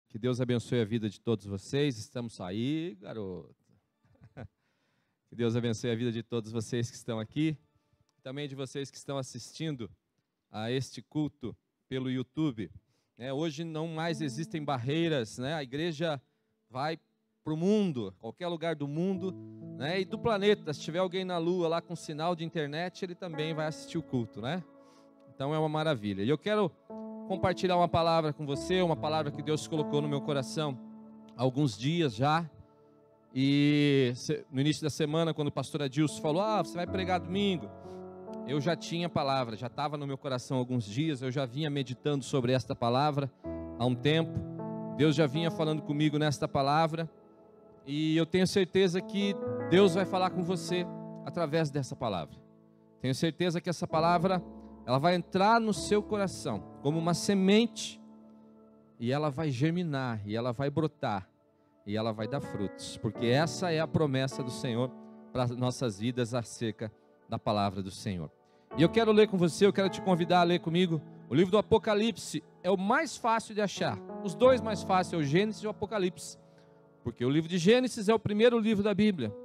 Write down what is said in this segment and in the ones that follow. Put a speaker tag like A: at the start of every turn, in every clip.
A: Que Deus abençoe a vida de todos vocês. Estamos aí, garoto. Que Deus abençoe a vida de todos vocês que estão aqui. Também de vocês que estão assistindo a este culto pelo YouTube. Hoje não mais existem barreiras, né? A igreja vai para o mundo, qualquer lugar do mundo, né? E do planeta. Se tiver alguém na lua lá com sinal de internet, ele também vai assistir o culto, né? Então é uma maravilha. E eu quero compartilhar uma palavra com você, uma palavra que Deus colocou no meu coração há alguns dias já. E no início da semana, quando o pastor Adilson falou, você vai pregar domingo, eu já tinha a palavra, já estava no meu coração há alguns dias, eu já vinha meditando sobre esta palavra há um tempo. Deus já vinha falando comigo nesta palavra, e eu tenho certeza que Deus vai falar com você através dessa palavra. Tenho certeza que essa palavra, ela vai entrar no seu coração como uma semente, e ela vai germinar, e ela vai brotar, e ela vai dar frutos, porque essa é a promessa do Senhor para as nossas vidas acerca da palavra do Senhor. E eu quero ler com você, eu quero te convidar a ler comigo o livro do Apocalipse. É o mais fácil de achar, os dois mais fáceis, é o Gênesis e o Apocalipse, porque o livro de Gênesis é o primeiro livro da Bíblia,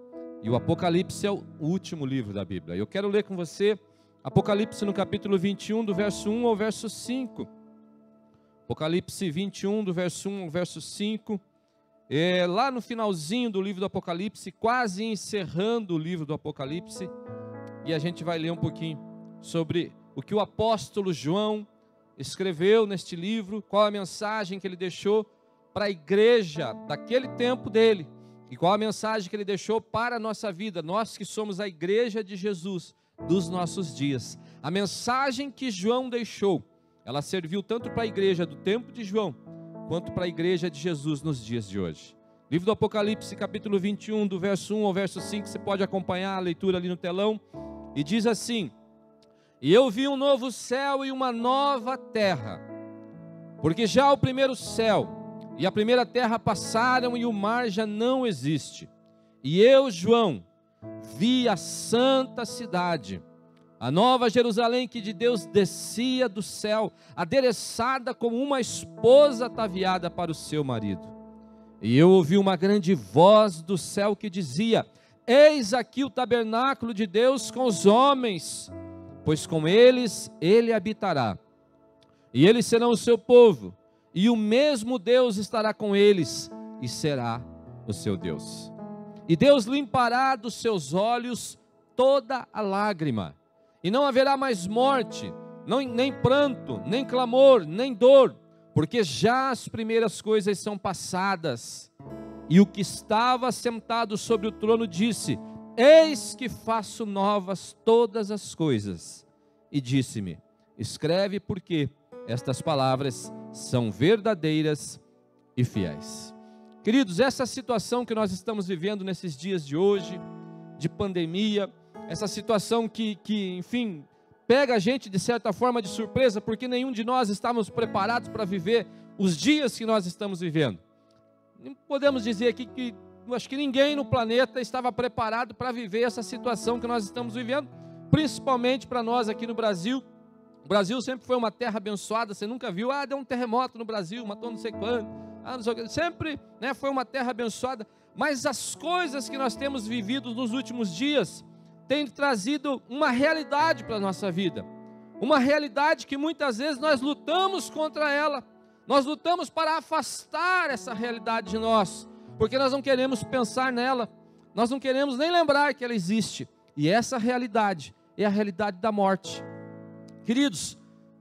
A: e o Apocalipse é o último livro da Bíblia. Eu quero ler com você Apocalipse no capítulo 21, do verso 1 ao verso 5. Apocalipse 21, do verso 1 ao verso 5. Lá no finalzinho do livro do Apocalipse, quase encerrando o livro do Apocalipse. E a gente vai ler um pouquinho sobre o que o apóstolo João escreveu neste livro, qual a mensagem que ele deixou para a igreja daquele tempo dele. E qual a mensagem que ele deixou para a nossa vida, nós que somos a igreja de Jesus dos nossos dias. A mensagem que João deixou, ela serviu tanto para a igreja do tempo de João, quanto para a igreja de Jesus nos dias de hoje. Livro do Apocalipse, capítulo 21, do verso 1 ao verso 5, você pode acompanhar a leitura ali no telão, e diz assim: E eu vi um novo céu e uma nova terra, porque já o primeiro céu e a primeira terra passaram e o mar já não existe. E eu, João, vi a santa cidade, a nova Jerusalém, que de Deus descia do céu, adereçada como uma esposa ataviada para o seu marido. E eu ouvi uma grande voz do céu que dizia: Eis aqui o tabernáculo de Deus com os homens, pois com eles ele habitará, e eles serão o seu povo, e o mesmo Deus estará com eles, e será o seu Deus. E Deus limpará dos seus olhos toda a lágrima, e não haverá mais morte, nem pranto, nem clamor, nem dor, porque já as primeiras coisas são passadas. E o que estava sentado sobre o trono disse: Eis que faço novas todas as coisas. E disse-me: Escreve, porque estas palavras são verdadeiras e fiéis. Queridos, essa situação que nós estamos vivendo nesses dias de hoje, de pandemia, essa situação que enfim, pega a gente de certa forma de surpresa, porque nenhum de nós estávamos preparados para viver os dias que nós estamos vivendo. Não podemos dizer aqui que acho que ninguém no planeta estava preparado para viver essa situação que nós estamos vivendo, principalmente para nós aqui no Brasil. O Brasil sempre foi uma terra abençoada, você nunca viu, deu um terremoto no Brasil, matou não sei quanto, não sei o que. Sempre, né, foi uma terra abençoada, mas as coisas que nós temos vivido nos últimos dias têm trazido uma realidade para a nossa vida, uma realidade que muitas vezes nós lutamos contra ela. Nós lutamos para afastar essa realidade de nós, porque nós não queremos pensar nela, nós não queremos nem lembrar que ela existe. E essa realidade é a realidade da morte. Queridos,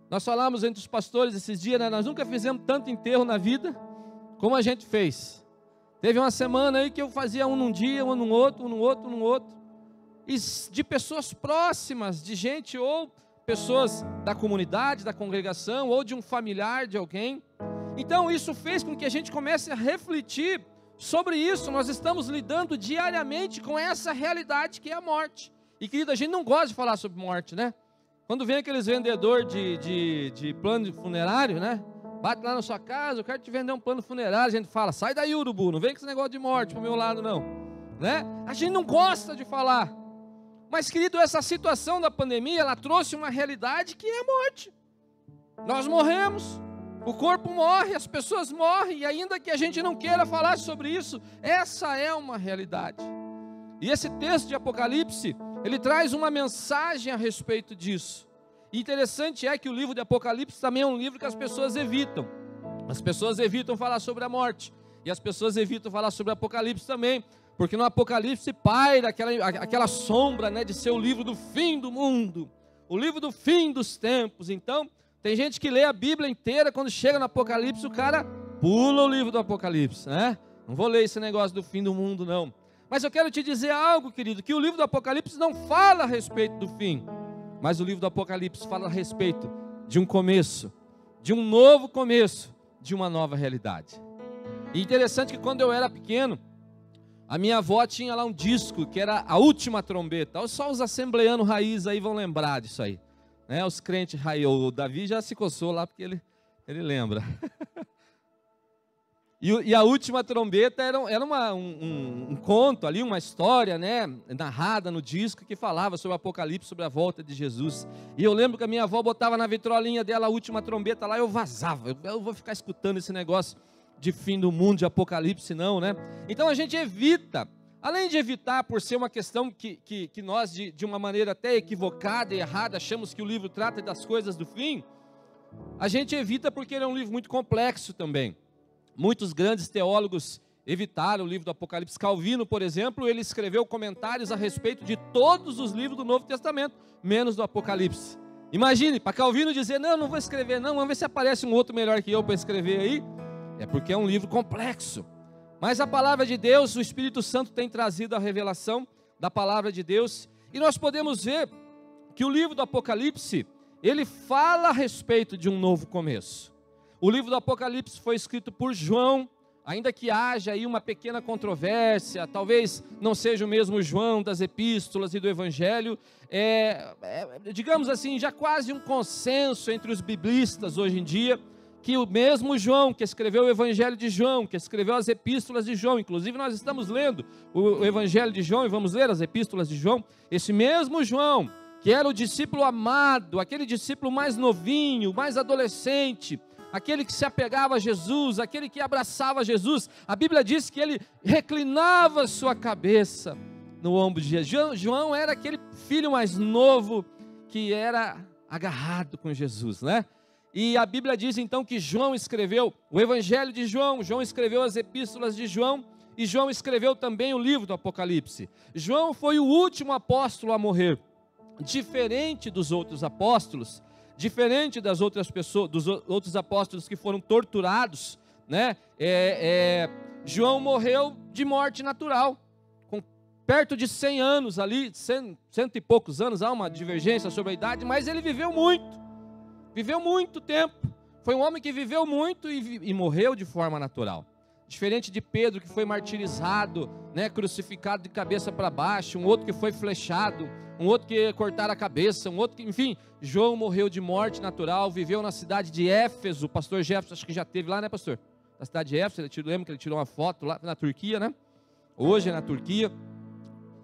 A: nós falamos entre os pastores esses dias, né? Nós nunca fizemos tanto enterro na vida como a gente fez. Teve uma semana aí que eu fazia um num dia, um num outro, um num outro, um num outro. E de pessoas próximas, de gente ou pessoas da comunidade, da congregação, ou de um familiar de alguém. Então isso fez com que a gente comece a refletir sobre isso. Nós estamos lidando diariamente com essa realidade que é a morte. E querido, a gente não gosta de falar sobre morte, né? Quando vem aqueles vendedores de plano funerário, né? Bate lá na sua casa, eu quero te vender um plano funerário. A gente fala: sai daí, urubu, não vem com esse negócio de morte pro meu lado não, né? A gente não gosta de falar. Mas querido, essa situação da pandemia, ela trouxe uma realidade que é a morte. Nós morremos, O corpo morre, as pessoas morrem, e ainda que a gente não queira falar sobre isso, essa é uma realidade. E esse texto de Apocalipse, ele traz uma mensagem a respeito disso. E interessante é que o livro de Apocalipse também é um livro que as pessoas evitam. As pessoas evitam falar sobre a morte, e as pessoas evitam falar sobre o Apocalipse também, porque no Apocalipse paira aquela sombra, né, de ser o livro do fim do mundo, o livro do fim dos tempos. Então, tem gente que lê a Bíblia inteira, quando chega no Apocalipse, o cara pula o livro do Apocalipse, né? Não vou ler esse negócio do fim do mundo, não. Mas eu quero te dizer algo, querido, que o livro do Apocalipse não fala a respeito do fim, mas o livro do Apocalipse fala a respeito de um começo, de um novo começo, de uma nova realidade. E interessante que quando eu era pequeno, a minha avó tinha lá um disco que era A Última Trombeta. Só os assembleanos raiz aí vão lembrar disso aí, né? Os crentes raiz, o Davi já se coçou lá porque ele lembra. E a Última Trombeta era um conto ali, uma história, né, narrada no disco, que falava sobre o Apocalipse, sobre a volta de Jesus. E eu lembro que a minha avó botava na vitrolinha dela a Última Trombeta lá, eu vazava, eu vou ficar escutando esse negócio de fim do mundo, de Apocalipse não, né? Então a gente evita, além de evitar por ser uma questão que nós, de uma maneira até equivocada e errada, achamos que o livro trata das coisas do fim, a gente evita porque ele é um livro muito complexo também. Muitos grandes teólogos evitaram o livro do Apocalipse. Calvino, por exemplo, ele escreveu comentários a respeito de todos os livros do Novo Testamento, menos do Apocalipse. Imagine, para Calvino dizer, não vou escrever não, vamos ver se aparece um outro melhor que eu para escrever aí. É porque é um livro complexo. Mas a palavra de Deus, o Espírito Santo tem trazido a revelação da palavra de Deus. E nós podemos ver que o livro do Apocalipse, ele fala a respeito de um novo começo. O livro do Apocalipse foi escrito por João, ainda que haja aí uma pequena controvérsia, talvez não seja o mesmo João das epístolas e do Evangelho, digamos assim, já quase um consenso entre os biblistas hoje em dia, que o mesmo João que escreveu o Evangelho de João, que escreveu as epístolas de João, inclusive nós estamos lendo o Evangelho de João e vamos ler as epístolas de João, esse mesmo João, que era o discípulo amado, aquele discípulo mais novinho, mais adolescente, aquele que se apegava a Jesus, aquele que abraçava Jesus, a Bíblia diz que ele reclinava sua cabeça no ombro de Jesus. João era aquele filho mais novo que era agarrado com Jesus, né? E a Bíblia diz então que João escreveu o Evangelho de João, João escreveu as epístolas de João, e João escreveu também o livro do Apocalipse. João foi o último apóstolo a morrer, diferente dos outros apóstolos, diferente das outras pessoas, dos outros apóstolos que foram torturados, né? João morreu de morte natural, com perto de 100 anos ali, cento e poucos anos, há uma divergência sobre a idade, mas ele viveu muito tempo, foi um homem que viveu muito e morreu de forma natural. Diferente de Pedro, que foi martirizado, né, crucificado de cabeça para baixo, um outro que foi flechado, um outro que cortaram a cabeça, um outro que, enfim, João morreu de morte natural, viveu na cidade de Éfeso. O pastor Jefferson, acho que já esteve lá, né, pastor? Na cidade de Éfeso, lembra que ele tirou uma foto lá na Turquia, né? Hoje é na Turquia,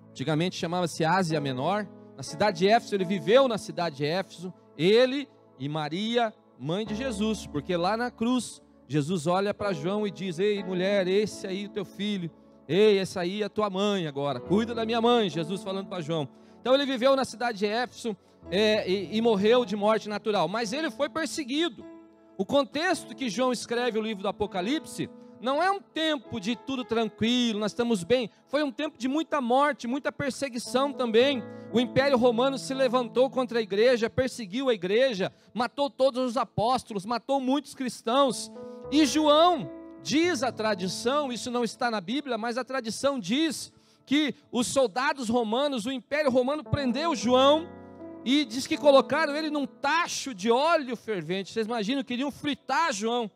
A: antigamente chamava-se Ásia Menor. Na cidade de Éfeso, ele viveu na cidade de Éfeso, ele e Maria, mãe de Jesus, porque lá na cruz, Jesus olha para João e diz: ei mulher, esse aí é o teu filho, ei, essa aí é a tua mãe agora, cuida da minha mãe, Jesus falando para João. Então ele viveu na cidade de Éfeso e morreu de morte natural, mas ele foi perseguido. O contexto que João escreve o livro do Apocalipse não é um tempo de tudo tranquilo, nós estamos bem, foi um tempo de muita morte, muita perseguição também. O Império Romano se levantou contra a igreja, perseguiu a igreja, matou todos os apóstolos, matou muitos cristãos. E João, diz a tradição, isso não está na Bíblia, mas a tradição diz que os soldados romanos, o Império Romano prendeu João e diz que colocaram ele num tacho de óleo fervente. Vocês imaginam, queriam fritar João,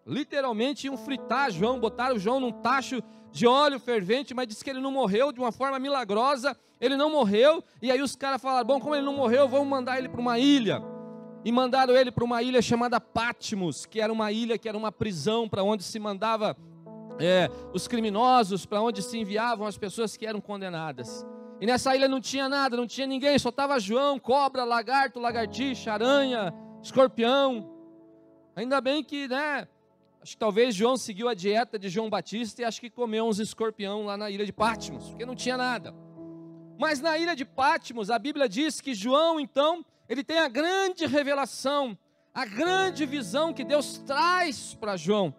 A: literalmente iam fritar João, botaram João num tacho de óleo fervente, mas diz que ele não morreu de uma forma milagrosa, ele não morreu, e aí os caras falaram: bom, como ele não morreu, vamos mandar ele para uma ilha. E mandaram ele para uma ilha chamada Patmos, que era uma ilha, que era uma prisão para onde se mandava os criminosos, para onde se enviavam as pessoas que eram condenadas. E nessa ilha não tinha nada, não tinha ninguém, só estava João, cobra, lagarto, lagartixa, aranha, escorpião. Ainda bem que, né, acho que talvez João seguiu a dieta de João Batista e acho que comeu uns escorpião lá na ilha de Patmos, porque não tinha nada. Mas na ilha de Patmos, a Bíblia diz que João, então, ele tem a grande revelação, a grande visão que Deus traz para João,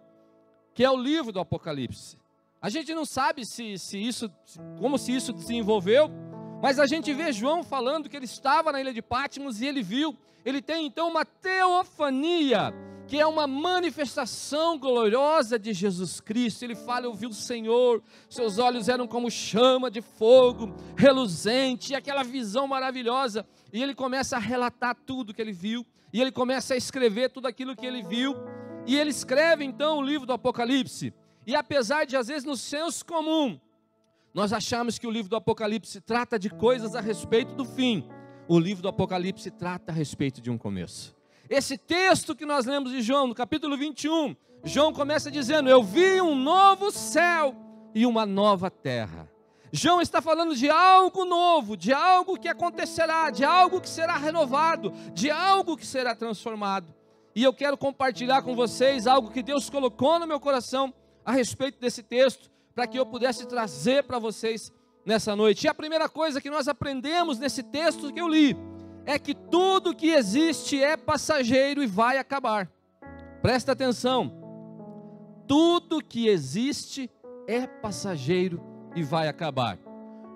A: que é o livro do Apocalipse. A gente não sabe como se isso desenvolveu, mas a gente vê João falando que ele estava na ilha de Patmos e ele viu, ele tem então uma teofania, que é uma manifestação gloriosa de Jesus Cristo. Ele fala: eu vi o Senhor, seus olhos eram como chama de fogo, reluzente, e aquela visão maravilhosa, e ele começa a relatar tudo que ele viu, e ele começa a escrever tudo aquilo que ele viu, e ele escreve então o livro do Apocalipse. E apesar de às vezes no senso comum nós achamos que o livro do Apocalipse trata de coisas a respeito do fim, o livro do Apocalipse trata a respeito de um começo. Esse texto que nós lemos de João, no capítulo 21, João começa dizendo: eu vi um novo céu e uma nova terra. João está falando de algo novo, de algo que acontecerá, de algo que será renovado, de algo que será transformado. E eu quero compartilhar com vocês algo que Deus colocou no meu coração a respeito desse texto, para que eu pudesse trazer para vocês nessa noite. E a primeira coisa que nós aprendemos nesse texto que eu li, é que tudo que existe é passageiro e vai acabar. Presta atenção, tudo que existe é passageiro e vai acabar.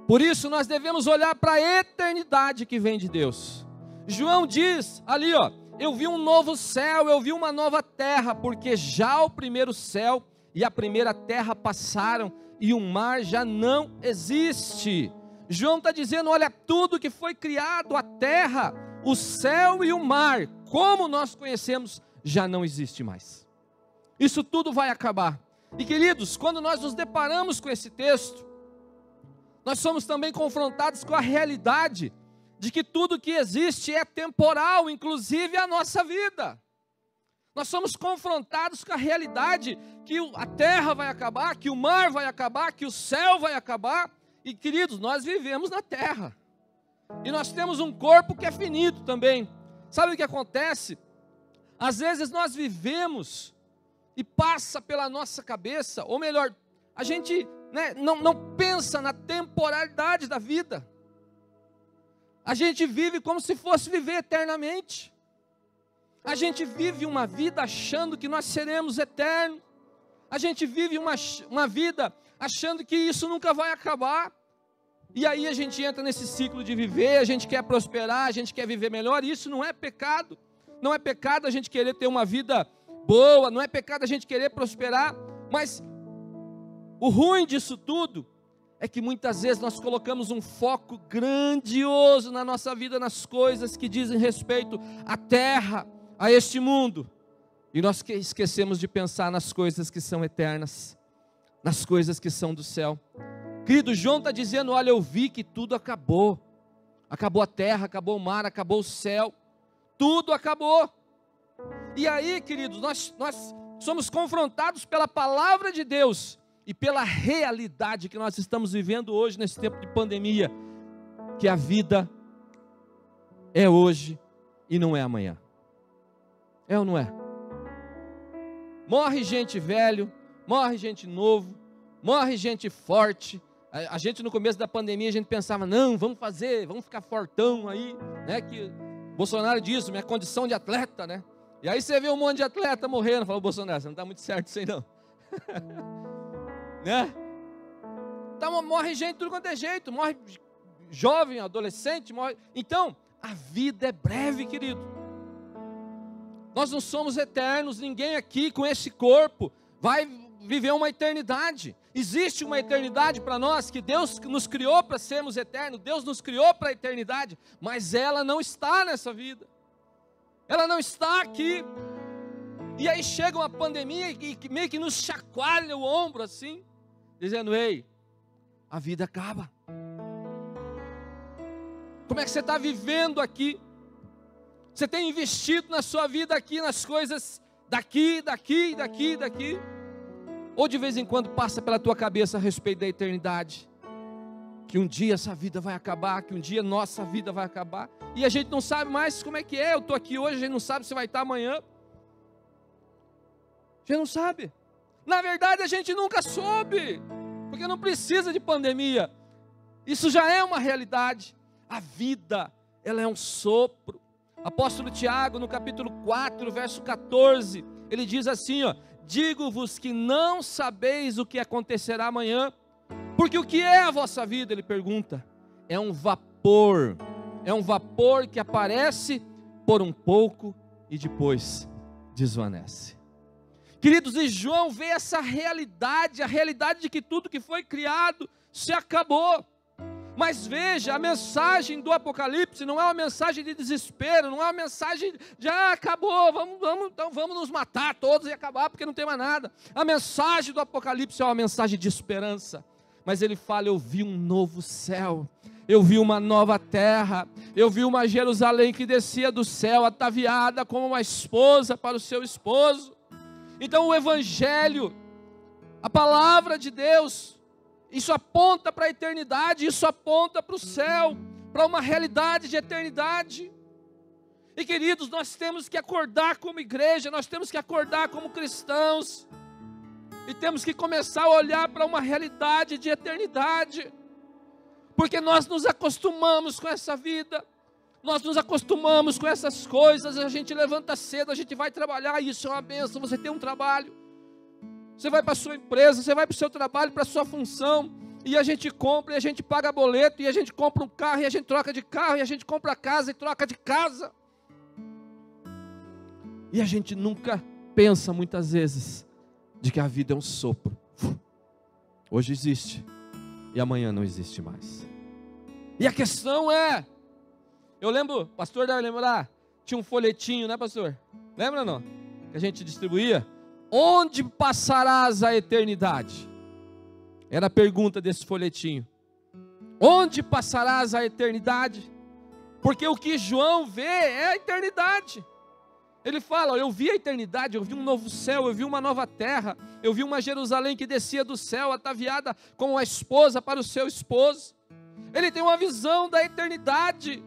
A: Por isso nós devemos olhar para a eternidade que vem de Deus. João diz ali, ó: eu vi um novo céu, eu vi uma nova terra, porque já o primeiro céu e a primeira terra passaram e o mar já não existe. João está dizendo: olha, tudo que foi criado, a terra, o céu e o mar, como nós conhecemos, já não existe mais. Isso tudo vai acabar. E queridos, quando nós nos deparamos com esse texto, nós somos também confrontados com a realidade de que tudo que existe é temporal, inclusive a nossa vida. Nós somos confrontados com a realidade que a terra vai acabar, que o mar vai acabar, que o céu vai acabar. E queridos, nós vivemos na terra, e nós temos um corpo que é finito também. Sabe o que acontece? Às vezes nós vivemos e passa pela nossa cabeça, ou melhor, a gente não pensa na temporalidade da vida. A gente vive como se fosse viver eternamente. A gente vive uma vida achando que nós seremos eternos. A gente vive uma vida achando que isso nunca vai acabar. E aí a gente entra nesse ciclo de viver, a gente quer prosperar, a gente quer viver melhor. E isso não é pecado. Não é pecado a gente querer ter uma vida boa, não é pecado a gente querer prosperar. Mas o ruim disso tudo é que muitas vezes nós colocamos um foco grandioso na nossa vida, nas coisas que dizem respeito à terra, a este mundo. E nós esquecemos de pensar nas coisas que são eternas, nas coisas que são do céu. Querido, João está dizendo: olha, eu vi que tudo acabou. Acabou a terra, acabou o mar, acabou o céu. Tudo acabou. E aí, queridos, nós somos confrontados pela palavra de Deus e pela realidade que nós estamos vivendo hoje, nesse tempo de pandemia, que a vida é hoje e não é amanhã. É ou não é? Morre gente velho, morre gente novo, morre gente forte. A gente no começo da pandemia, a gente pensava: não, vamos ficar fortão aí, né? Que Bolsonaro disse, minha condição de atleta, né? E aí você vê um monte de atleta morrendo, falou: Bolsonaro, você não está muito certo isso aí não. Né? Então morre gente de tudo quanto é jeito, morre jovem, adolescente, morre. Então, a vida é breve, querido. Nós não somos eternos, ninguém aqui com esse corpo vai viver uma eternidade. Existe uma eternidade para nós, que Deus nos criou para sermos eternos, Deus nos criou para a eternidade, mas ela não está nessa vida, ela não está aqui. E aí chega uma pandemia e meio que nos chacoalha o ombro assim, dizendo: ei, a vida acaba. Como é que você está vivendo aqui? Você tem investido na sua vida aqui, nas coisas daqui? Ou de vez em quando passa pela tua cabeça a respeito da eternidade, que um dia essa vida vai acabar, que um dia nossa vida vai acabar, e a gente não sabe mais como é que é. Eu estou aqui hoje, a gente não sabe se vai estar amanhã. A gente não sabe. Na verdade, a gente nunca soube, porque não precisa de pandemia. Isso já é uma realidade. A vida, ela é um sopro. Apóstolo Tiago, no capítulo 4, verso 14, ele diz assim, ó: digo-vos que não sabeis o que acontecerá amanhã, porque o que é a vossa vida, ele pergunta, é um vapor que aparece por um pouco e depois desvanece. Queridos, e João vê essa realidade, a realidade de que tudo que foi criado se acabou. Mas veja, a mensagem do Apocalipse não é uma mensagem de desespero, não é uma mensagem de acabou, então vamos nos matar todos e acabar porque não tem mais nada. A mensagem do Apocalipse é uma mensagem de esperança. Mas ele fala: eu vi um novo céu, eu vi uma nova terra, eu vi uma Jerusalém que descia do céu, ataviada como uma esposa para o seu esposo. Então o Evangelho, a palavra de Deus, isso aponta para a eternidade, isso aponta para o céu, para uma realidade de eternidade. E queridos, nós temos que acordar como igreja, nós temos que acordar como cristãos, e temos que começar a olhar para uma realidade de eternidade, porque nós nos acostumamos com essa vida, nós nos acostumamos com essas coisas, a gente levanta cedo, a gente vai trabalhar, isso é uma bênção, você tem um trabalho, você vai para a sua empresa, você vai para o seu trabalho, para a sua função, e a gente compra, e a gente paga boleto, e a gente compra um carro, e a gente troca de carro, e a gente compra casa e troca de casa, e a gente nunca pensa muitas vezes, de que a vida é um sopro, hoje existe, e amanhã não existe mais. E a questão é, eu lembro, pastor deve lembrar, tinha um folhetinho, né pastor? Lembra ou não? Que a gente distribuía. Onde passarás a eternidade? Era a pergunta desse folhetinho. Onde passarás a eternidade? Porque o que João vê é a eternidade. Ele fala: eu vi a eternidade, eu vi um novo céu, eu vi uma nova terra, eu vi uma Jerusalém que descia do céu, ataviada como a esposa para o seu esposo. Ele tem uma visão da eternidade.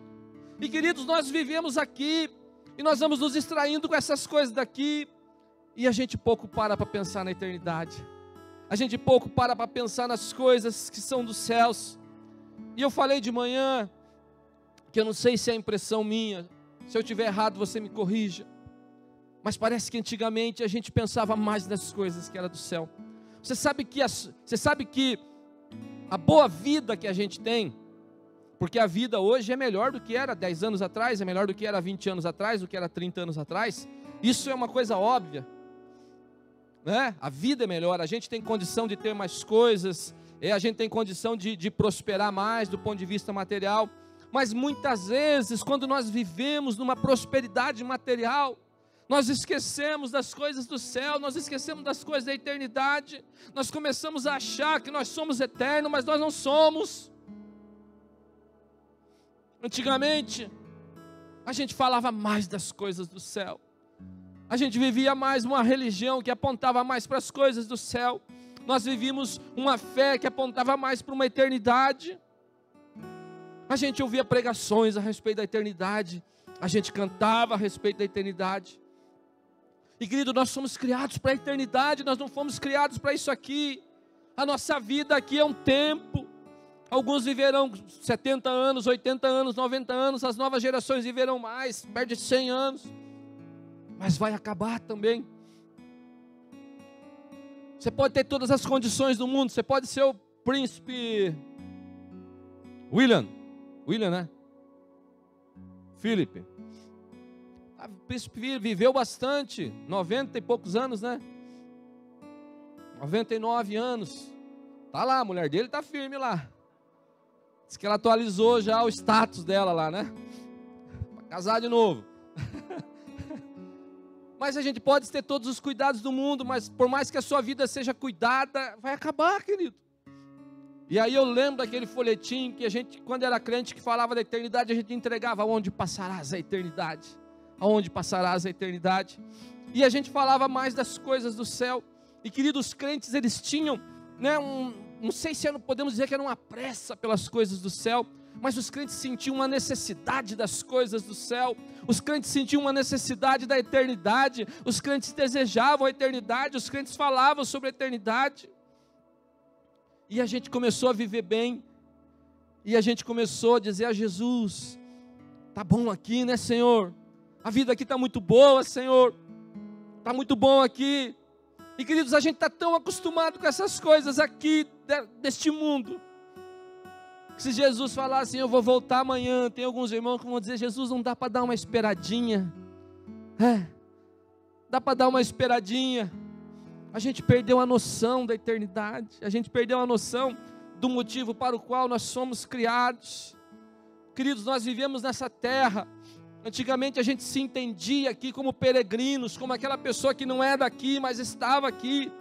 A: E queridos, nós vivemos aqui, e nós vamos nos distraindo com essas coisas daqui, e a gente pouco para pensar na eternidade. A gente pouco para pensar nas coisas que são dos céus. E eu falei de manhã, que eu não sei se é impressão minha, se eu estiver errado você me corrija, mas parece que antigamente a gente pensava mais nas coisas que era do céu. Você sabe que a boa vida que a gente tem, porque a vida hoje é melhor do que era 10 anos atrás, é melhor do que era 20 anos atrás, do que era 30 anos atrás, isso é uma coisa óbvia, né? A vida é melhor, a gente tem condição de ter mais coisas, a gente tem condição de prosperar mais do ponto de vista material, mas muitas vezes quando nós vivemos numa prosperidade material, nós esquecemos das coisas do céu, nós esquecemos das coisas da eternidade, nós começamos a achar que nós somos eternos, mas nós não somos. Antigamente, a gente falava mais das coisas do céu, a gente vivia mais uma religião que apontava mais para as coisas do céu, nós vivíamos uma fé que apontava mais para uma eternidade, a gente ouvia pregações a respeito da eternidade, a gente cantava a respeito da eternidade. E querido, nós somos criados para a eternidade, nós não fomos criados para isso aqui. A nossa vida aqui é um tempo. Alguns viverão 70 anos, 80 anos, 90 anos, as novas gerações viverão mais, perto de 100 anos. Mas vai acabar também. Você pode ter todas as condições do mundo, você pode ser o príncipe William, né? Philip. O príncipe viveu bastante, 90 e poucos anos, né? 99 anos. Tá lá, a mulher dele tá firme lá. Diz que ela atualizou já o status dela lá, né? Para casar de novo. Mas a gente pode ter todos os cuidados do mundo, mas por mais que a sua vida seja cuidada, vai acabar, querido. E aí eu lembro daquele folhetim que a gente, quando era crente, que falava da eternidade, a gente entregava: aonde passarás a eternidade? Aonde passarás a eternidade? E a gente falava mais das coisas do céu. E queridos, os crentes, eles tinham, né, não sei se podemos dizer que era uma pressa pelas coisas do céu, mas os crentes sentiam uma necessidade das coisas do céu, os crentes sentiam uma necessidade da eternidade, os crentes desejavam a eternidade, os crentes falavam sobre a eternidade, e a gente começou a viver bem, e a gente começou a dizer a Jesus: está bom aqui, né, Senhor? A vida aqui está muito boa, Senhor, está muito bom aqui. E queridos, a gente está tão acostumado com essas coisas aqui deste mundo, que se Jesus falar assim: eu vou voltar amanhã, tem alguns irmãos que vão dizer: Jesus, não dá para dar uma esperadinha? Dá para dar uma esperadinha. A gente perdeu a noção da eternidade, a gente perdeu a noção do motivo para o qual nós somos criados. Queridos, nós vivemos nessa terra. Antigamente a gente se entendia aqui como peregrinos, como aquela pessoa que não é daqui, mas estava aqui.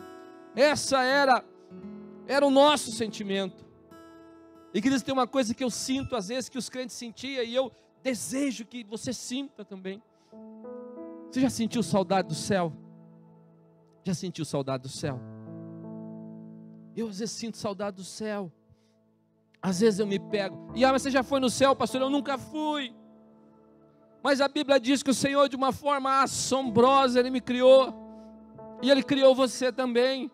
A: Essa era o nosso sentimento. E queridos, tem uma coisa que eu sinto às vezes que os crentes sentiam, e eu desejo que você sinta também. Você já sentiu saudade do céu? Já sentiu saudade do céu? Eu às vezes sinto saudade do céu. Às vezes eu me pego: mas você já foi no céu, pastor? Eu nunca fui. Mas a Bíblia diz que o Senhor, de uma forma assombrosa, Ele me criou, e Ele criou você também.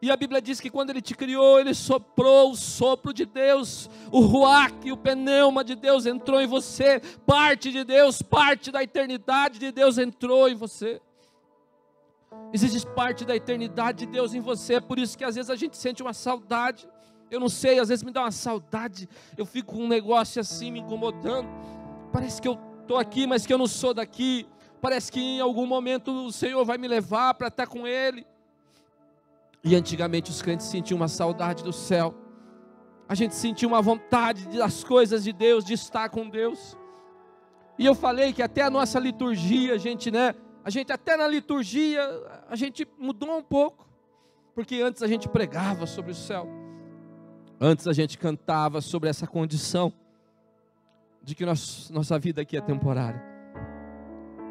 A: E a Bíblia diz que quando Ele te criou, Ele soprou o sopro de Deus, o ruach, o pneuma de Deus entrou em você, parte de Deus, parte da eternidade de Deus entrou em você. Existe parte da eternidade de Deus em você, por isso que às vezes a gente sente uma saudade. Eu não sei, às vezes me dá uma saudade, eu fico com um negócio assim me incomodando, parece que eu estou aqui, mas que eu não sou daqui, parece que em algum momento o Senhor vai me levar para estar com Ele. E antigamente os crentes sentiam uma saudade do céu, a gente sentia uma vontade das coisas de Deus, de estar com Deus. E eu falei que até a nossa liturgia, a gente até na liturgia, a gente mudou um pouco, porque antes a gente pregava sobre o céu, antes a gente cantava sobre essa condição de que nossa vida aqui é temporária.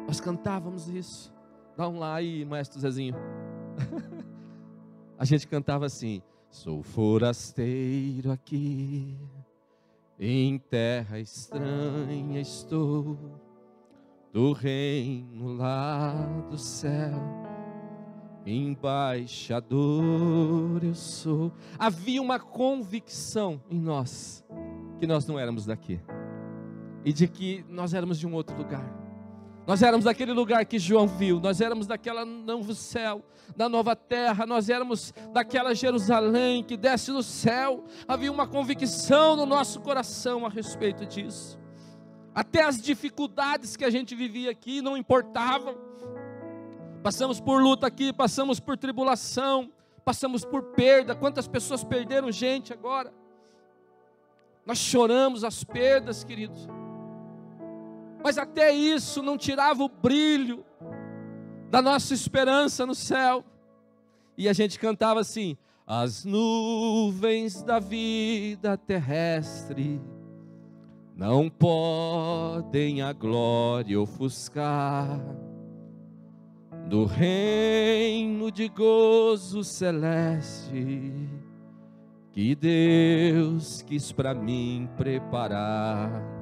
A: Nós cantávamos isso. Dá um lá aí, maestro Zezinho. A gente cantava assim: sou forasteiro aqui, em terra estranha estou, do reino lá do céu, embaixador eu sou. Havia uma convicção em nós que nós não éramos daqui, e de que nós éramos de um outro lugar. Nós éramos daquele lugar que João viu, nós éramos daquela novo céu, da nova terra, nós éramos daquela Jerusalém que desce do céu. Havia uma convicção no nosso coração a respeito disso. Até as dificuldades que a gente vivia aqui não importavam. Passamos por luta aqui, passamos por tribulação, passamos por perda. Quantas pessoas perderam gente agora? Nós choramos as perdas, queridos. Mas até isso não tirava o brilho da nossa esperança no céu. E a gente cantava assim: as nuvens da vida terrestre não podem a glória ofuscar do reino de gozo celeste que Deus quis para mim preparar.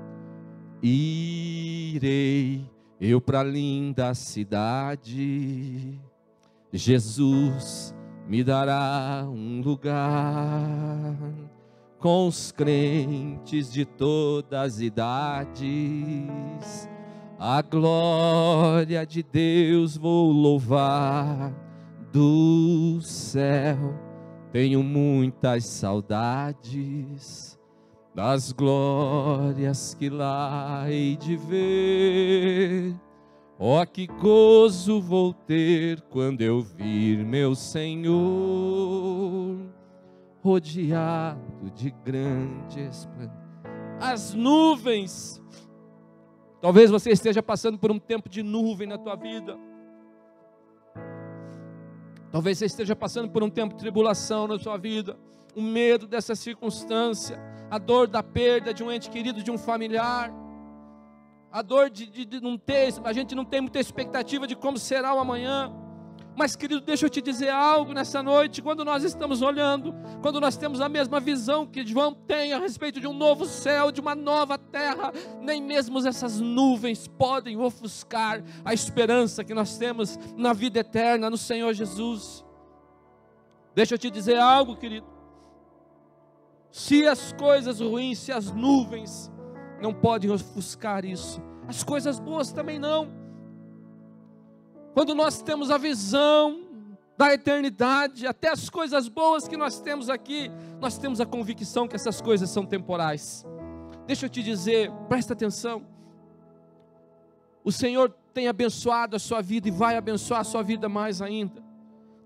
A: Irei eu para a linda cidade, Jesus me dará um lugar, com os crentes de todas as idades. A glória de Deus vou louvar, do céu tenho muitas saudades, das glórias que lá hei de ver. Oh, que gozo vou ter quando eu vir meu Senhor, rodeado de grande esplendor. As nuvens, talvez você esteja passando por um tempo de nuvem na tua vida. Talvez você esteja passando por um tempo de tribulação na sua vida, o medo dessa circunstância, a dor da perda de um ente querido, de um familiar, a dor de não ter, a gente não tem muita expectativa de como será o amanhã, Mas, querido, deixa eu te dizer algo nessa noite. Quando nós estamos olhando, quando nós temos a mesma visão que João tem a respeito de um novo céu, de uma nova terra, nem mesmo essas nuvens podem ofuscar a esperança que nós temos na vida eterna, no Senhor Jesus. Deixa eu te dizer algo, querido. Se as coisas ruins, se as nuvens não podem ofuscar isso, as coisas boas também não. Quando nós temos a visão da eternidade, até as coisas boas que nós temos aqui, nós temos a convicção que essas coisas são temporais. Deixa eu te dizer, presta atenção. O Senhor tem abençoado a sua vida e vai abençoar a sua vida mais ainda.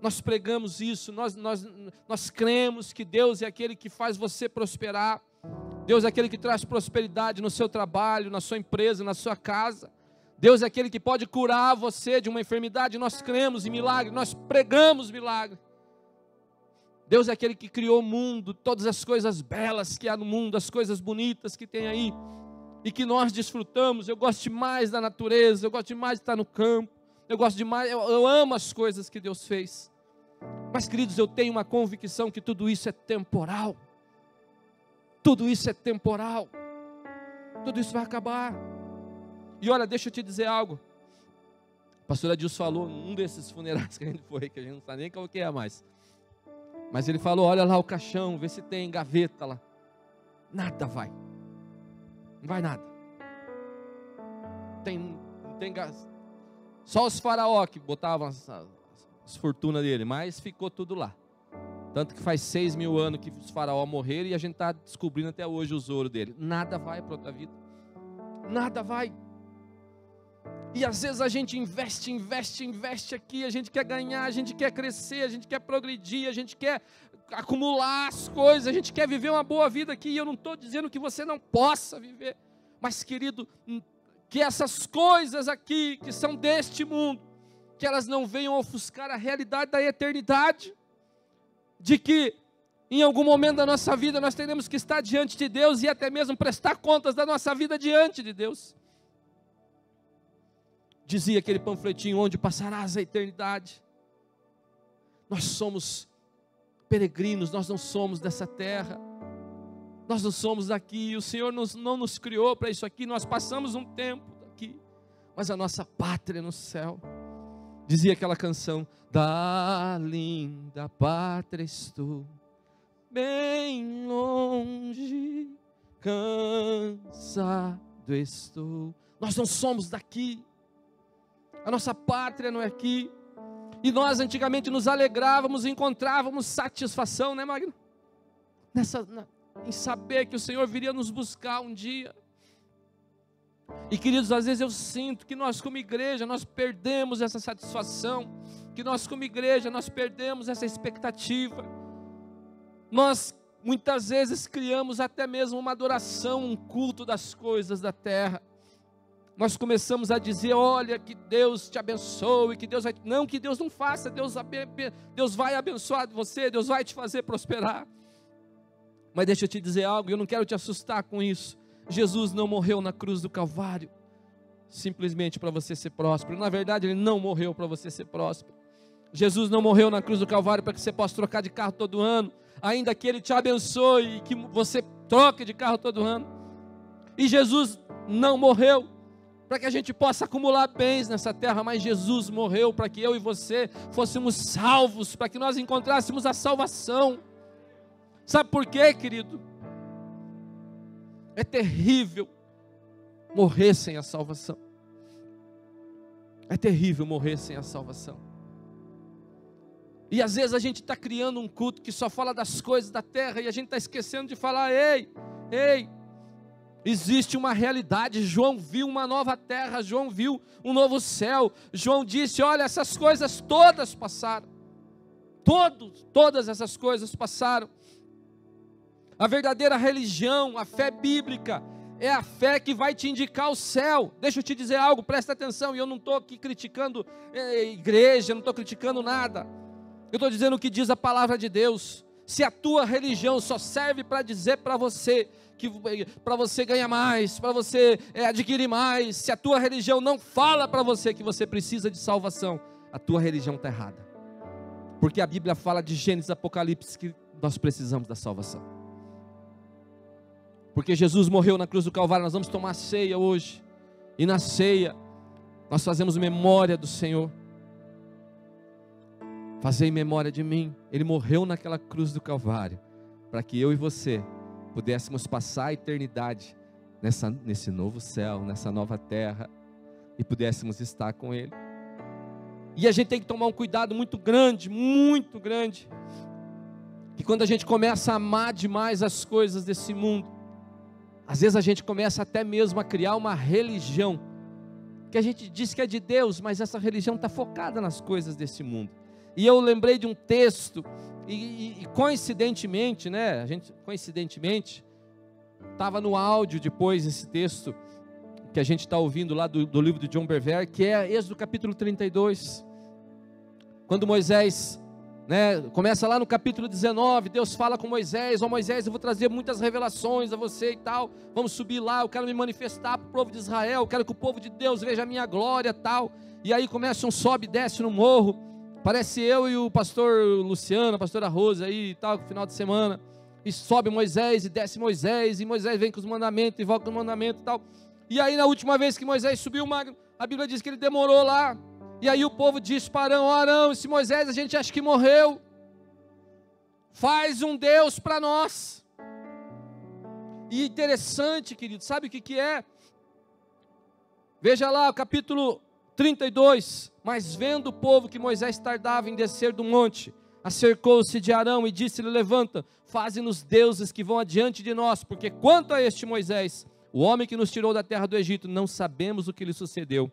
A: Nós pregamos isso, nós cremos que Deus é aquele que faz você prosperar. Deus é aquele que traz prosperidade no seu trabalho, na sua empresa, na sua casa. Deus é aquele que pode curar você de uma enfermidade. Nós cremos em milagre, nós pregamos milagre. Deus é aquele que criou o mundo, todas as coisas belas que há no mundo, as coisas bonitas que tem aí, e que nós desfrutamos. Eu gosto demais da natureza, eu gosto demais de estar no campo, eu amo as coisas que Deus fez. Mas, queridos, eu tenho uma convicção que tudo isso é temporal. Tudo isso é temporal. Tudo isso vai acabar. E olha, deixa eu te dizer algo. A pastora Adilson falou num desses funerais que a gente foi, que a gente não sabe nem qual que é mais. Mas ele falou, olha lá o caixão, vê se tem gaveta lá. Nada vai. Não vai nada. Não tem gás. Só os faraó que botavam as fortunas dele, mas ficou tudo lá. Tanto que faz 6.000 anos que os faraó morreram e a gente está descobrindo até hoje os ouros dele. Nada vai para outra vida. Nada vai. E às vezes a gente investe aqui, a gente quer ganhar, a gente quer crescer, a gente quer progredir, a gente quer acumular as coisas, a gente quer viver uma boa vida aqui. E eu não estou dizendo que você não possa viver, mas, querido, que essas coisas aqui, que são deste mundo, que elas não venham ofuscar a realidade da eternidade, de que em algum momento da nossa vida nós teremos que estar diante de Deus e até mesmo prestar contas da nossa vida diante de Deus. Dizia aquele panfletinho, onde passarás a eternidade. Nós somos peregrinos, nós não somos dessa terra, nós não somos daqui, o Senhor não nos criou para isso aqui, nós passamos um tempo aqui, mas a nossa pátria é no céu. Dizia aquela canção, da linda pátria estou, bem longe, cansado estou. Nós não somos daqui. A nossa pátria não é aqui. E nós antigamente nos alegrávamos e encontrávamos satisfação, né, Magno? Em saber que o Senhor viria nos buscar um dia. E, queridos, às vezes eu sinto que nós como igreja, nós perdemos essa satisfação. Que nós como igreja, nós perdemos essa expectativa. Nós muitas vezes criamos até mesmo uma adoração, um culto das coisas da terra. Nós começamos a dizer, olha, que Deus te abençoe, que Deus vai... Não, que Deus não faça, Deus vai abençoar você, Deus vai te fazer prosperar. Mas deixa eu te dizer algo, eu não quero te assustar com isso. Jesus não morreu na cruz do Calvário simplesmente para você ser próspero. Na verdade, Ele não morreu para você ser próspero. Jesus não morreu na cruz do Calvário para que você possa trocar de carro todo ano, ainda que Ele te abençoe e que você troque de carro todo ano. E Jesus não morreu para que a gente possa acumular bens nessa terra, mas Jesus morreu para que eu e você fôssemos salvos, para que nós encontrássemos a salvação. Sabe por quê, querido? É terrível morrer sem a salvação. É terrível morrer sem a salvação. E às vezes a gente está criando um culto que só fala das coisas da terra, e a gente está esquecendo de falar, ei, existe uma realidade. João viu uma nova terra, João viu um novo céu. João disse, olha, essas coisas todas passaram. Todas essas coisas passaram. A verdadeira religião, a fé bíblica, é a fé que vai te indicar o céu. Deixa eu te dizer algo, presta atenção, e eu não estou aqui criticando igreja, não estou criticando nada. Eu estou dizendo o que diz a palavra de Deus. Se a tua religião só serve para dizer para você que para você ganhar mais, para você adquirir mais, se a tua religião não fala para você que você precisa de salvação, a tua religião está errada. Porque a Bíblia fala de Gênesis e Apocalipse que nós precisamos da salvação. Porque Jesus morreu na cruz do Calvário, nós vamos tomar ceia hoje. E na ceia, nós fazemos memória do Senhor. Fazei memória de mim. Ele morreu naquela cruz do Calvário, para que eu e você pudéssemos passar a eternidade nesse novo céu, nessa nova terra, e pudéssemos estar com Ele. E a gente tem que tomar um cuidado muito grande, que quando a gente começa a amar demais as coisas desse mundo, às vezes a gente começa até mesmo a criar uma religião, que a gente diz que é de Deus, mas essa religião está focada nas coisas desse mundo. E eu lembrei de um texto, e coincidentemente, né, coincidentemente, estava no áudio depois esse texto, que a gente está ouvindo lá do livro de John Bevere, que é Êxodo capítulo 32, quando Moisés, né, começa lá no capítulo 19, Deus fala com Moisés: ó Moisés, eu vou trazer muitas revelações a você e tal, vamos subir lá, eu quero me manifestar para o povo de Israel, eu quero que o povo de Deus veja a minha glória e tal. E aí começa um sobe e desce no morro, parece eu e o pastor Luciano, a pastora Rosa aí e tal, no final de semana, e sobe Moisés e desce Moisés, e Moisés vem com os mandamentos e volta com os mandamentos e tal. E aí na última vez que Moisés subiu, a Bíblia diz que ele demorou lá. E aí o povo disse para Arão: Arão, esse Moisés a gente acha que morreu, faz um Deus para nós. E interessante, querido, sabe o que é? Veja lá o capítulo 32, mas vendo o povo que Moisés tardava em descer do monte, acercou-se de Arão e disse-lhe: levanta, faze-nos deuses que vão adiante de nós, porque quanto a este Moisés, o homem que nos tirou da terra do Egito, não sabemos o que lhe sucedeu.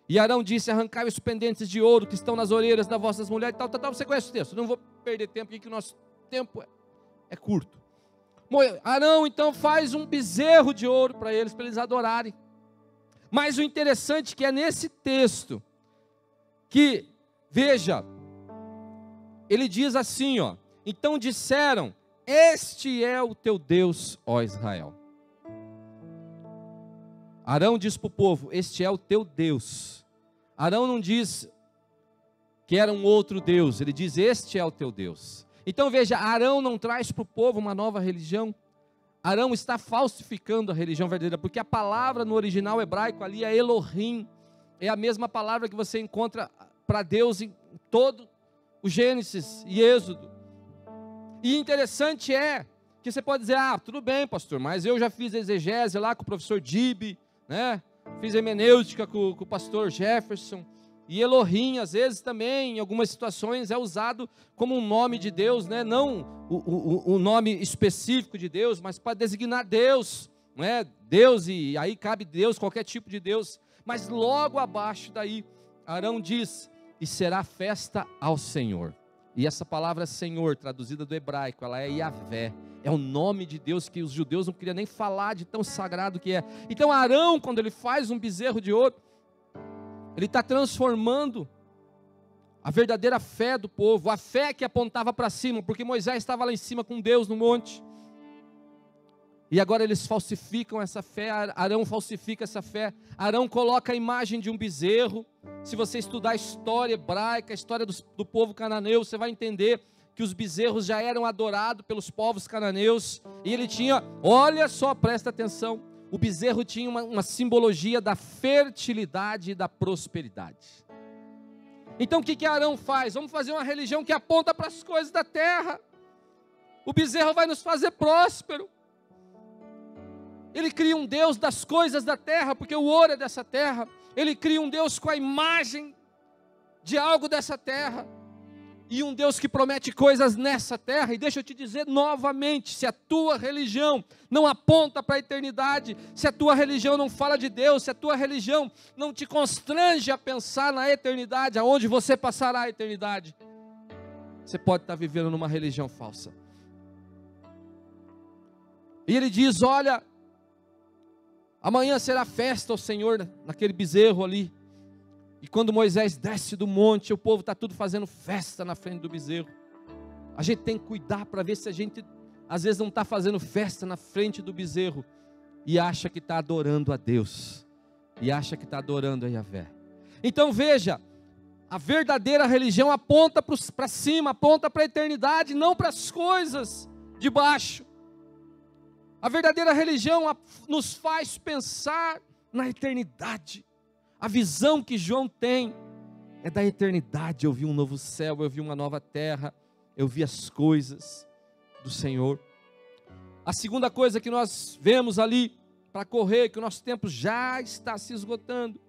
A: E Arão disse: arrancai os pendentes de ouro que estão nas orelhas das vossas mulheres, tal. Você conhece o texto, não vou perder tempo aqui, que o nosso tempo é curto. Arão então faz um bezerro de ouro para eles adorarem. Mas o interessante que é nesse texto, que, veja, ele diz assim, ó: então disseram: este é o teu Deus, ó Israel. Arão diz para o povo: este é o teu Deus. Arão não diz que era um outro Deus, ele diz: este é o teu Deus. Então veja, Arão não traz para o povo uma nova religião. Arão está falsificando a religião verdadeira, porque a palavra no original hebraico ali é Elohim, é a mesma palavra que você encontra para Deus em todo o Gênesis e Êxodo. E interessante é que você pode dizer: ah, tudo bem, pastor, mas eu já fiz exegese lá com o professor Dib, né? Fiz hermenêutica com o pastor Jefferson. E Elohim, às vezes também, em algumas situações, é usado como um nome de Deus, né? Não o nome específico de Deus, mas para designar Deus, né? Deus, e aí cabe Deus, qualquer tipo de Deus. Mas logo abaixo daí, Arão diz: e será festa ao Senhor. E essa palavra Senhor, traduzida do hebraico, ela é Yahvé. É o nome de Deus que os judeus não queriam nem falar de tão sagrado que é. Então Arão, quando ele faz um bezerro de ouro, ele está transformando a verdadeira fé do povo, a fé que apontava para cima, porque Moisés estava lá em cima com Deus no monte. E agora eles falsificam essa fé, Arão falsifica essa fé. Arão coloca a imagem de um bezerro. Se você estudar a história hebraica, a história do povo cananeu, você vai entender que os bezerros já eram adorados pelos povos cananeus. E ele tinha, olha só, presta atenção, o bezerro tinha uma simbologia da fertilidade e da prosperidade. Então o que Arão faz? Vamos fazer uma religião que aponta para as coisas da terra. O bezerro vai nos fazer próspero. Ele cria um Deus das coisas da terra, porque o ouro é dessa terra. Ele cria um Deus com a imagem de algo dessa terra. E um Deus que promete coisas nessa terra. E deixa eu te dizer novamente, se a tua religião não aponta para a eternidade, se a tua religião não fala de Deus, se a tua religião não te constrange a pensar na eternidade, aonde você passará a eternidade, você pode estar vivendo numa religião falsa. E ele diz: olha, amanhã será festa ao Senhor naquele bezerro ali. E quando Moisés desce do monte, o povo está tudo fazendo festa na frente do bezerro. A gente tem que cuidar para ver se a gente, às vezes, não está fazendo festa na frente do bezerro e acha que está adorando a Deus, e acha que está adorando a Yahvé. Então veja, A verdadeira religião aponta para cima, aponta para a eternidade, não para as coisas de baixo. A verdadeira religião nos faz pensar na eternidade. A visão que João tem é da eternidade. Eu vi um novo céu, eu vi uma nova terra, eu vi as coisas do Senhor. A segunda coisa que nós vemos ali, para correr, que o nosso tempo já está se esgotando.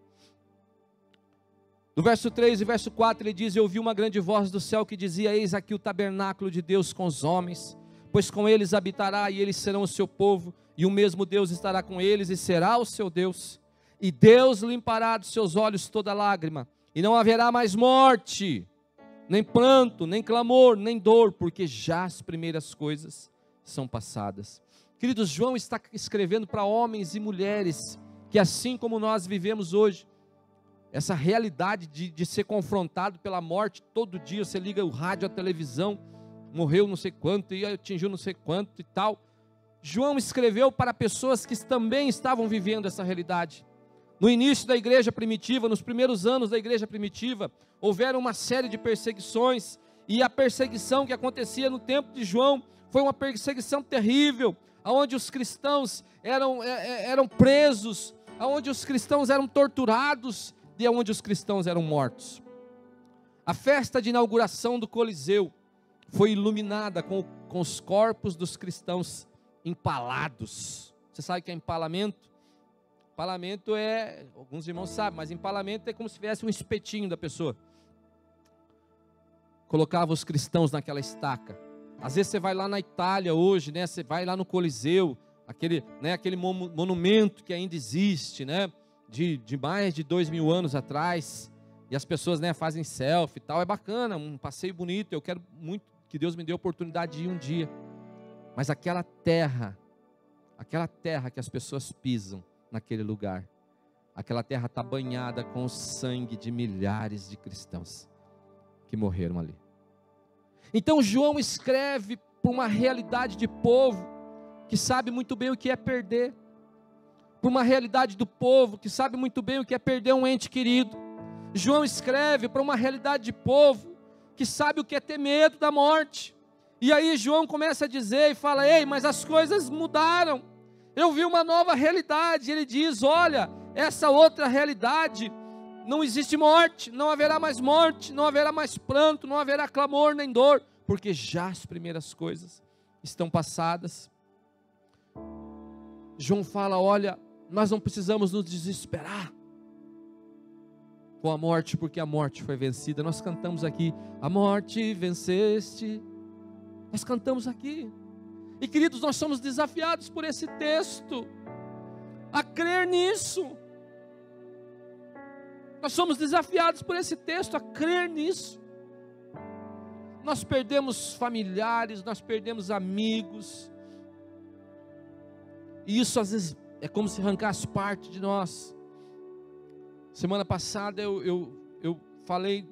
A: No verso 3 e verso 4 ele diz: eu ouvi uma grande voz do céu que dizia: eis aqui o tabernáculo de Deus com os homens, pois com eles habitará e eles serão o seu povo, e o mesmo Deus estará com eles e será o seu Deus. E Deus limpará dos seus olhos toda lágrima, e não haverá mais morte, nem pranto, nem clamor, nem dor, porque já as primeiras coisas são passadas. Queridos, João está escrevendo para homens e mulheres que, assim como nós vivemos hoje, essa realidade de ser confrontado pela morte todo dia, você liga o rádio, a televisão, morreu não sei quanto, e atingiu não sei quanto e tal. João escreveu para pessoas que também estavam vivendo essa realidade. No início da igreja primitiva, nos primeiros anos da igreja primitiva, houveram uma série de perseguições, e a perseguição que acontecia no tempo de João foi uma perseguição terrível, onde os cristãos eram presos, onde os cristãos eram torturados, e onde os cristãos eram mortos. A festa de inauguração do Coliseu foi iluminada com os corpos dos cristãos empalados. Você sabe o que é empalamento? Empalamento é, alguns irmãos sabem, mas empalamento é como se tivesse um espetinho da pessoa. Colocava os cristãos naquela estaca. Às vezes você vai lá na Itália hoje, né? Você vai lá no Coliseu, aquele monumento que ainda existe, né? De mais de 2000 anos atrás, e as pessoas, né, fazem selfie e tal, é bacana, um passeio bonito, eu quero muito que Deus me dê a oportunidade de ir um dia, mas aquela terra que as pessoas pisam naquele lugar, aquela terra está banhada com o sangue de milhares de cristãos que morreram ali. Então João escreve para uma realidade de povo que sabe muito bem o que é perder, para uma realidade do povo que sabe muito bem o que é perder um ente querido. João escreve para uma realidade de povo que sabe o que é ter medo da morte. E aí João começa a dizer e fala: ei, mas as coisas mudaram, eu vi uma nova realidade. Ele diz: olha, essa outra realidade, não existe morte, não haverá mais morte, não haverá mais pranto, não haverá clamor nem dor, porque já as primeiras coisas estão passadas. João fala: olha, nós não precisamos nos desesperar com a morte, porque a morte foi vencida. Nós cantamos aqui: a morte venceste. Nós cantamos aqui. E queridos, nós somos desafiados por esse texto a crer nisso. Nós somos desafiados por esse texto a crer nisso. Nós perdemos familiares, nós perdemos amigos, e isso às vezes é como se arrancasse parte de nós. Semana passada eu falei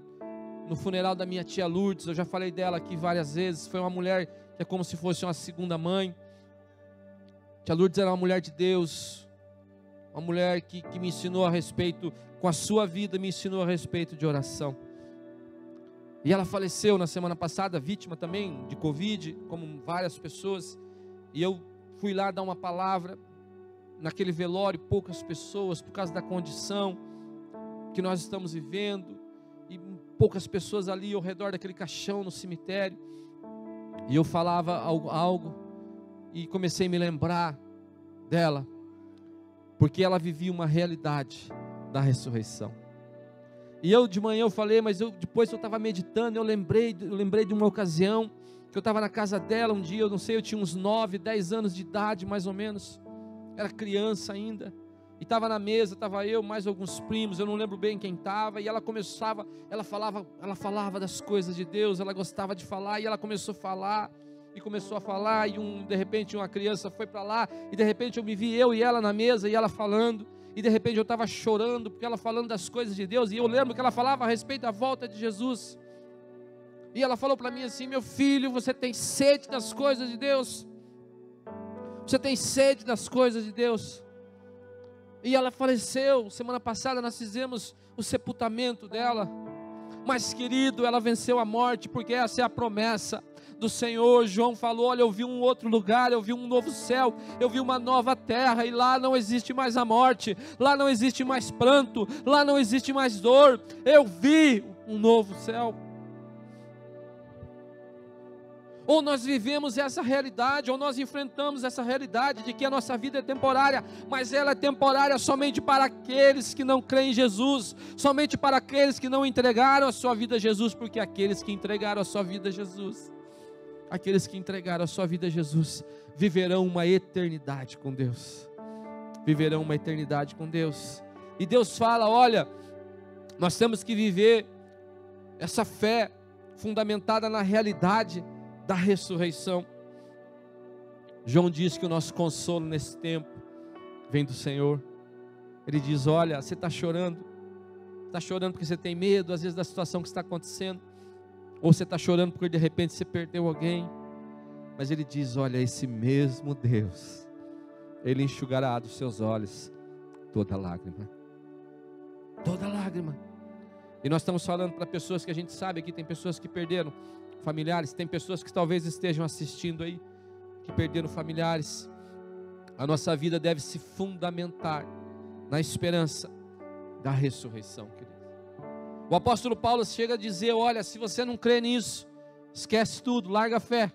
A: no funeral da minha tia Lourdes. Eu já falei dela aqui várias vezes. Foi uma mulher que é como se fosse uma segunda mãe. Tia Lourdes era uma mulher de Deus, uma mulher que me ensinou a respeito, com a sua vida me ensinou a respeito de oração. E ela faleceu na semana passada, vítima também de Covid, como várias pessoas. E eu fui lá dar uma palavra naquele velório, poucas pessoas, por causa da condição que nós estamos vivendo, e poucas pessoas ali ao redor daquele caixão no cemitério. E eu falava algo e comecei a me lembrar dela, porque ela vivia uma realidade da ressurreição. E eu de manhã eu falei, mas depois eu estava meditando, eu lembrei de uma ocasião que eu estava na casa dela um dia, eu não sei, eu tinha uns 9, 10 anos de idade mais ou menos, era criança ainda, e estava na mesa, estava eu, mais alguns primos, eu não lembro bem quem estava, e ela falava das coisas de Deus, ela gostava de falar, e ela começou a falar, e de repente uma criança foi para lá, e de repente eu me vi, eu e ela na mesa, e ela falando, e de repente eu estava chorando, porque ela falando das coisas de Deus, e eu lembro que ela falava a respeito da volta de Jesus, e ela falou para mim assim: meu filho, você tem sede das coisas de Deus? Você tem sede das coisas de Deus? E ela faleceu, semana passada nós fizemos o sepultamento dela, Mas, querido, ela venceu a morte, porque essa é a promessa do Senhor. João falou: olha, eu vi um outro lugar, eu vi um novo céu, eu vi uma nova terra, e lá não existe mais a morte, lá não existe mais pranto, lá não existe mais dor. Eu vi um novo céu. Ou nós vivemos essa realidade, ou nós enfrentamos essa realidade de que a nossa vida é temporária, mas ela é temporária somente para aqueles que não creem em Jesus, somente para aqueles que não entregaram a sua vida a Jesus, porque aqueles que entregaram a sua vida a Jesus, aqueles que entregaram a sua vida a Jesus, viverão uma eternidade com Deus, viverão uma eternidade com Deus. E Deus fala: olha, nós temos que viver essa fé fundamentada na realidade da ressurreição. João diz que o nosso consolo nesse tempo vem do Senhor. Ele diz: olha, você está chorando porque você tem medo às vezes da situação que está acontecendo, ou você está chorando porque de repente você perdeu alguém, mas Ele diz: olha, esse mesmo Deus, Ele enxugará dos seus olhos toda lágrima, toda lágrima. E nós estamos falando para pessoas que a gente sabe aqui, tem pessoas que perderam familiares, tem pessoas que talvez estejam assistindo aí, que perderam familiares. A nossa vida deve se fundamentar na esperança da ressurreição, querido. O apóstolo Paulo chega a dizer: olha, se você não crê nisso, esquece tudo, larga a fé.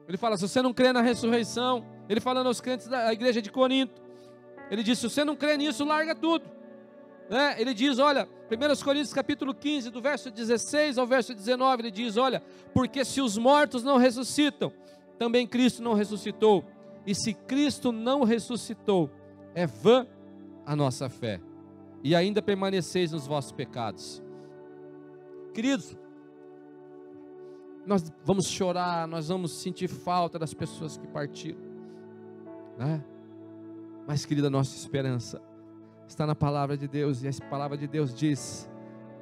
A: Ele fala: se você não crê na ressurreição, ele falando aos crentes da igreja de Corinto, ele diz: se você não crê nisso, larga tudo. Ele diz, olha, 1 Coríntios capítulo 15, do verso 16 ao verso 19, ele diz: olha, porque se os mortos não ressuscitam, também Cristo não ressuscitou, e se Cristo não ressuscitou, é vã a nossa fé, e ainda permaneceis nos vossos pecados. Queridos, nós vamos chorar, nós vamos sentir falta das pessoas que partiram, né? Mas, querida, nossa esperança está na palavra de Deus, e a palavra de Deus diz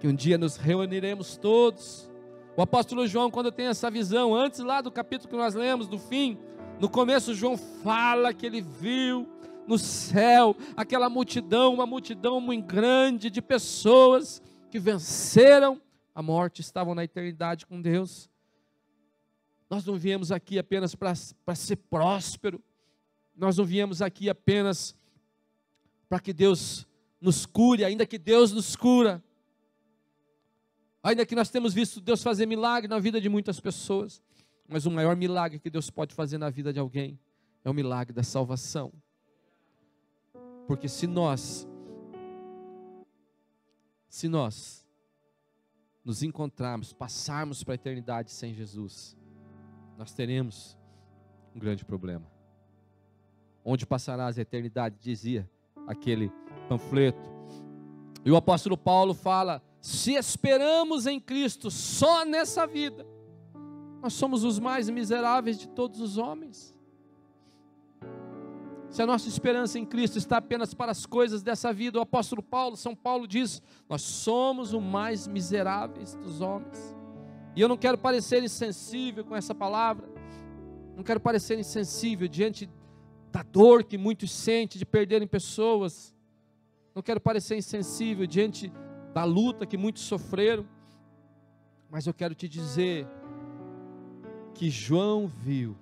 A: que um dia nos reuniremos todos. O apóstolo João, quando tem essa visão, antes lá do capítulo que nós lemos, do fim, no começo João fala que ele viu no céu aquela multidão, uma multidão muito grande de pessoas que venceram a morte, estavam na eternidade com Deus. Nós não viemos aqui apenas para ser próspero, nós não viemos aqui apenas para que Deus nos cure, ainda que Deus nos cura, ainda que nós temos visto Deus fazer milagre na vida de muitas pessoas, mas o maior milagre que Deus pode fazer na vida de alguém é o milagre da salvação. Porque se nós nos encontrarmos, passarmos para a eternidade sem Jesus, nós teremos um grande problema. Onde passarás a eternidade, dizia aquele panfleto. E o apóstolo Paulo fala: se esperamos em Cristo só nessa vida, nós somos os mais miseráveis de todos os homens. Se a nossa esperança em Cristo está apenas para as coisas dessa vida, o apóstolo Paulo, São Paulo diz: nós somos os mais miseráveis dos homens. E eu não quero parecer insensível com essa palavra, não quero parecer insensível diante da dor que muitos sentem de perderem pessoas, não quero parecer insensível diante da luta que muitos sofreram, mas eu quero te dizer que João viu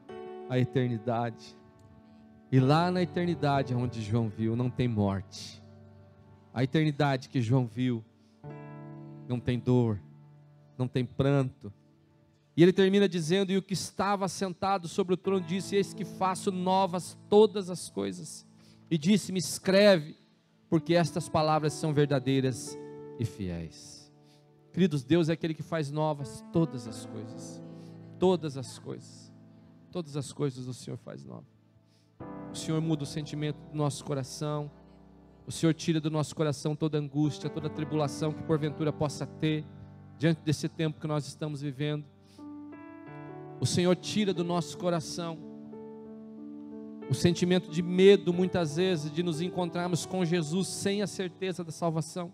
A: a eternidade, e lá na eternidade onde João viu não tem morte. A eternidade que João viu não tem dor, não tem pranto. E ele termina dizendo: e o que estava sentado sobre o trono disse: eis que faço novas todas as coisas. E disse-me: escreve, porque estas palavras são verdadeiras e fiéis. Queridos, Deus é aquele que faz novas todas as coisas. Todas as coisas. Todas as coisas o Senhor faz nova. O Senhor muda o sentimento do nosso coração. O Senhor tira do nosso coração toda angústia, toda tribulação que porventura possa ter diante desse tempo que nós estamos vivendo. O Senhor tira do nosso coração o sentimento de medo, muitas vezes, de nos encontrarmos com Jesus sem a certeza da salvação.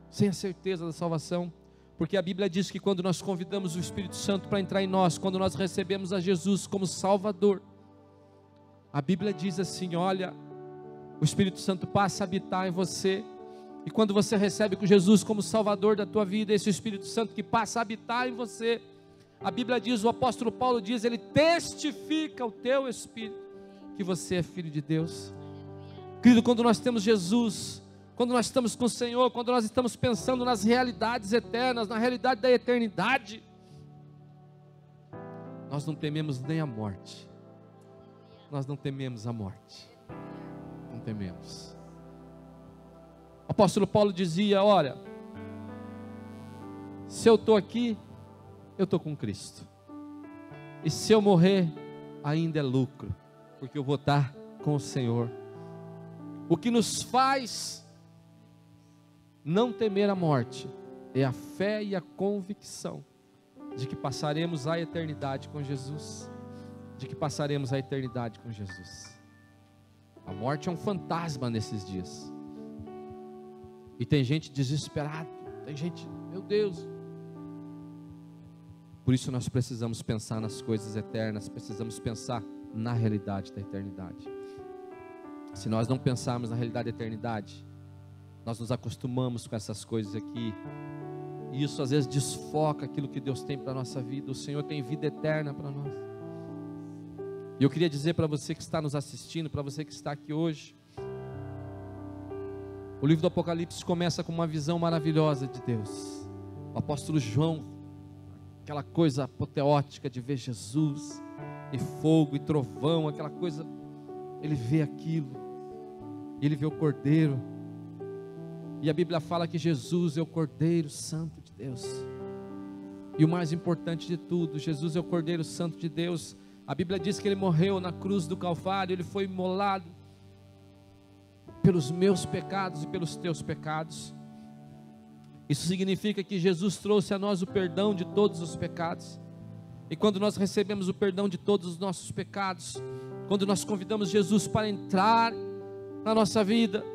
A: Sem a certeza da salvação. Porque a Bíblia diz que quando nós convidamos o Espírito Santo para entrar em nós, quando nós recebemos a Jesus como Salvador, a Bíblia diz assim: olha, o Espírito Santo passa a habitar em você, E quando você recebe com Jesus como Salvador da tua vida, esse Espírito Santo que passa a habitar em você, a Bíblia diz, o apóstolo Paulo diz, ele testifica ao teu espírito que você é filho de Deus. Querido, quando nós temos Jesus, quando nós estamos com o Senhor, quando nós estamos pensando nas realidades eternas, na realidade da eternidade, nós não tememos nem a morte. Nós não tememos a morte. Não tememos. O apóstolo Paulo dizia, olha, se eu estou aqui, eu estou com Cristo. E se eu morrer, ainda é lucro, porque eu vou estar com o Senhor. O que nos faz não temer a morte é a fé e a convicção de que passaremos a eternidade com Jesus. De que passaremos a eternidade com Jesus. A morte é um fantasma nesses dias. E tem gente desesperada, tem gente, meu Deus. Por isso nós precisamos pensar nas coisas eternas, precisamos pensar na realidade da eternidade. Se nós não pensarmos na realidade da eternidade, nós nos acostumamos com essas coisas aqui, e isso às vezes desfoca aquilo que Deus tem para a nossa vida. O Senhor tem vida eterna para nós. E eu queria dizer para você que está nos assistindo, para você que está aqui hoje, o livro do Apocalipse começa com uma visão maravilhosa de Deus. O apóstolo João, aquela coisa apoteótica de ver Jesus, e fogo e trovão, aquela coisa, ele vê aquilo, e ele vê o Cordeiro, e a Bíblia fala que Jesus é o Cordeiro Santo de Deus, e o mais importante de tudo, Jesus é o Cordeiro Santo de Deus. A Bíblia diz que ele morreu na cruz do Calvário, ele foi imolado pelos meus pecados e pelos teus pecados. Isso significa que Jesus trouxe a nós o perdão de todos os pecados. E quando nós recebemos o perdão de todos os nossos pecados, quando nós convidamos Jesus para entrar na nossa vida,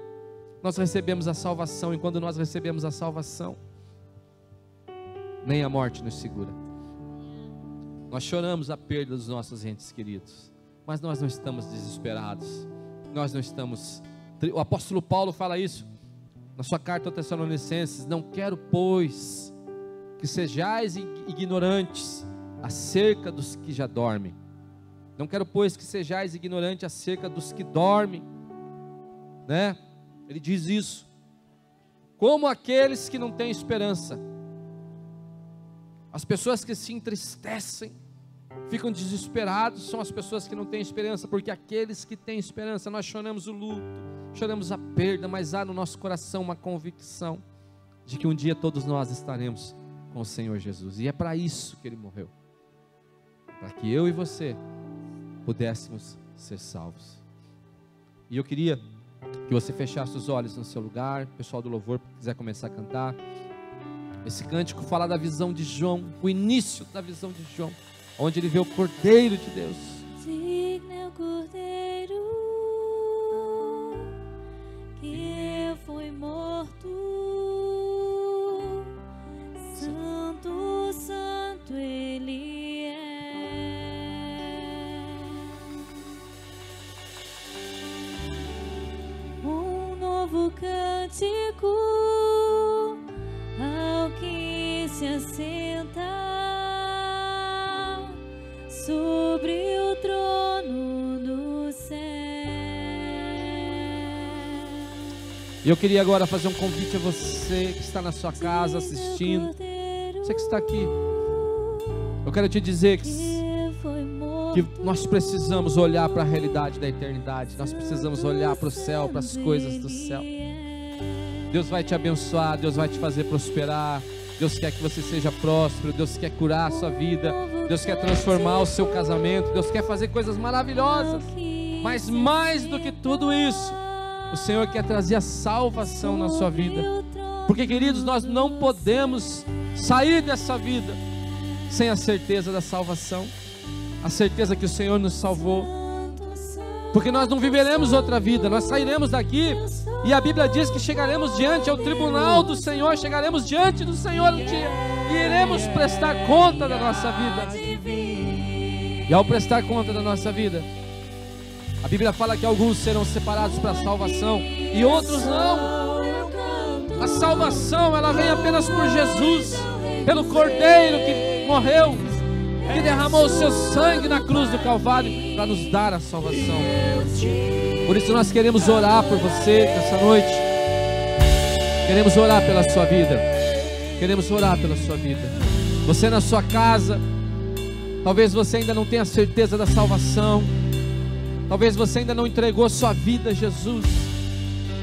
A: nós recebemos a salvação. E quando nós recebemos a salvação, nem a morte nos segura. Nós choramos a perda dos nossos entes queridos, mas nós não estamos desesperados. Nós não estamos... O apóstolo Paulo fala isso na sua carta aos Tessalonicenses: não quero, pois, que sejais ignorantes acerca dos que já dormem. Não quero, pois, que sejais ignorantes acerca dos que dormem, né? Ele diz isso, como aqueles que não têm esperança. As pessoas que se entristecem, ficam desesperados, são as pessoas que não têm esperança, porque aqueles que têm esperança, nós choramos o luto, choramos a perda, mas há no nosso coração uma convicção de que um dia todos nós estaremos com o Senhor Jesus, e é para isso que Ele morreu, para que eu e você pudéssemos ser salvos. E eu queria que você fechasse os olhos no seu lugar. O pessoal do louvor quiser começar a cantar. Esse cântico fala da visão de João, o início da visão de João, onde ele vê o Cordeiro de Deus.
B: Digno é o Cordeiro que foi morto, santo, santo Ele é. Um novo cântico ao que se assenta sobre o trono do céu.
A: E eu queria agora fazer um convite a você que está na sua casa assistindo, você que está aqui. Eu quero te dizer que nós precisamos olhar para a realidade da eternidade. Nós precisamos olhar para o céu, para as coisas do céu. Deus vai te abençoar, Deus vai te fazer prosperar. Deus quer que você seja próspero, Deus quer curar a sua vida, Deus quer transformar o seu casamento, Deus quer fazer coisas maravilhosas. Mas mais do que tudo isso, o Senhor quer trazer a salvação na sua vida. Porque, queridos, nós não podemos sair dessa vida sem a certeza da salvação, a certeza que o Senhor nos salvou. Porque nós não viveremos outra vida, nós sairemos daqui e a Bíblia diz que chegaremos diante ao tribunal do Senhor, chegaremos diante do Senhor um dia e iremos prestar conta da nossa vida. E ao prestar conta da nossa vida, a Bíblia fala que alguns serão separados para a salvação e outros não. A salvação, ela vem apenas por Jesus, pelo Cordeiro que morreu, que derramou o seu sangue na cruz do Calvário para nos dar a salvação. Por isso nós queremos orar por você nessa noite. Queremos orar pela sua vida. Queremos orar pela sua vida. Você na sua casa, talvez você ainda não tenha certeza da salvação. Talvez você ainda não entregou sua vida a Jesus.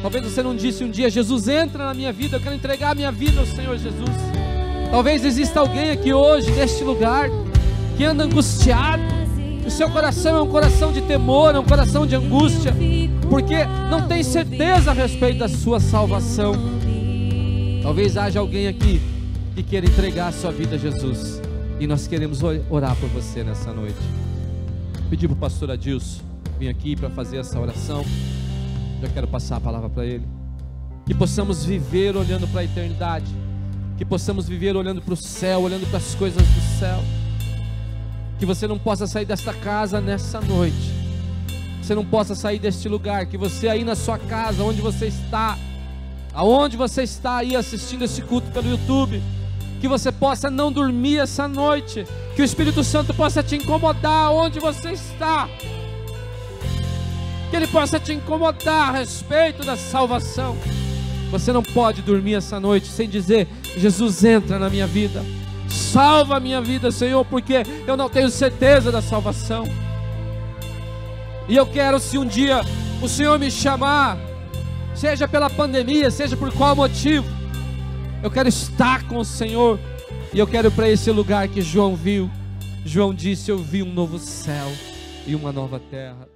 A: Talvez você não disse um dia: Jesus, entra na minha vida, eu quero entregar a minha vida ao Senhor Jesus. Talvez exista alguém aqui hoje, neste lugar, que anda angustiado. O seu coração é um coração de temor, é um coração de angústia, porque não tem certeza a respeito da sua salvação. Talvez haja alguém aqui que queira entregar a sua vida a Jesus, e nós queremos orar por você nessa noite. Pedir para o pastor Adilson vir aqui para fazer essa oração. Eu quero passar a palavra para ele. Que possamos viver olhando para a eternidade, que possamos viver olhando para o céu, olhando para as coisas do céu. Que você não possa sair desta casa nessa noite, você não possa sair deste lugar, que você aí na sua casa, onde você está, aonde você está aí assistindo esse culto pelo YouTube, que você possa não dormir essa noite, que o Espírito Santo possa te incomodar onde você está, que Ele possa te incomodar a respeito da salvação. Você não pode dormir essa noite sem dizer: Jesus, entra na minha vida, salva a minha vida, Senhor, porque eu não tenho certeza da salvação. E eu quero, se um dia o Senhor me chamar, seja pela pandemia, seja por qual motivo, eu quero estar com o Senhor. E eu quero ir para esse lugar que João viu. João disse: eu vi um novo céu e uma nova terra.